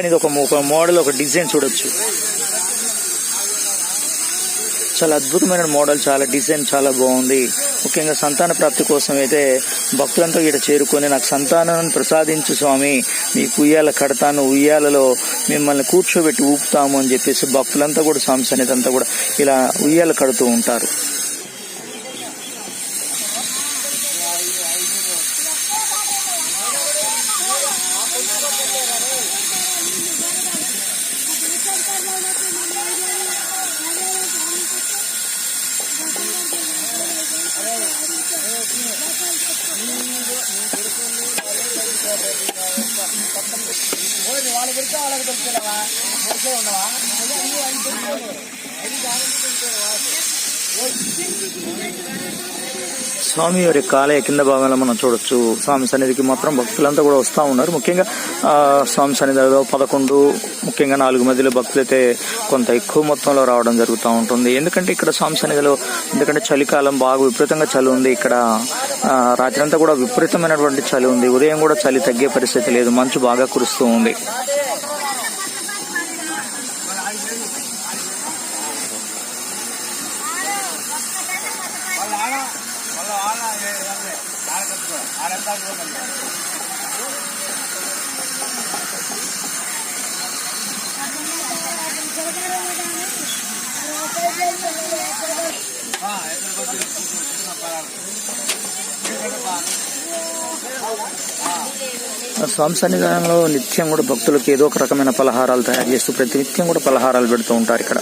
ఇది ఒక మోడల్, ఒక డిజైన్ చూడొచ్చు. చాలా అద్భుతమైన మోడల్, చాలా డిజైన్ చాలా బాగుంది. ముఖ్యంగా సంతాన ప్రాప్తి కోసం అయితే భక్తులంతా ఇక్కడ చేరుకొని నాకు సంతానాన్ని ప్రసాదించు స్వామి, మీకు ఉయ్యాల కడతాను, ఉయ్యాలలో మిమ్మల్ని కూర్చోబెట్టి ఊపుతాము అని చెప్పేసి భక్తులంతా కూడా స్వామి సన్నిధి అంతా కూడా ఇలా ఉయ్యాల కడుతూ ఉంటారు. స్వామి వారి ఆలయ కింద భాగంలో మనం చూడొచ్చు. స్వామి సన్నిధికి మాత్రం భక్తులంతా కూడా వస్తూ ఉన్నారు. ముఖ్యంగా స్వామి సన్నిధిలో 11 ముఖ్యంగా 4 మధ్యలో భక్తులైతే కొంత ఎక్కువ మొత్తంలో రావడం జరుగుతూ ఉంటుంది. ఎందుకంటే ఇక్కడ స్వామి సన్నిధిలో ఎందుకంటే చలికాలం బాగా విపరీతంగా చలి ఉంది. ఇక్కడ రాత్రి అంతా కూడా విపరీతమైనటువంటి చలి ఉంది. ఉదయం కూడా చలి తగ్గే పరిస్థితి లేదు, మంచు బాగా కురుస్తూ ఉంది. స్వామి సన్నిధానంలో నిత్యం కూడా భక్తులకు ఏదో ఒక రకమైన పలహారాలు తయారు చేస్తూ ప్రతి నిత్యం కూడా పలహారాలు పెడుతూ ఉంటారు ఇక్కడ.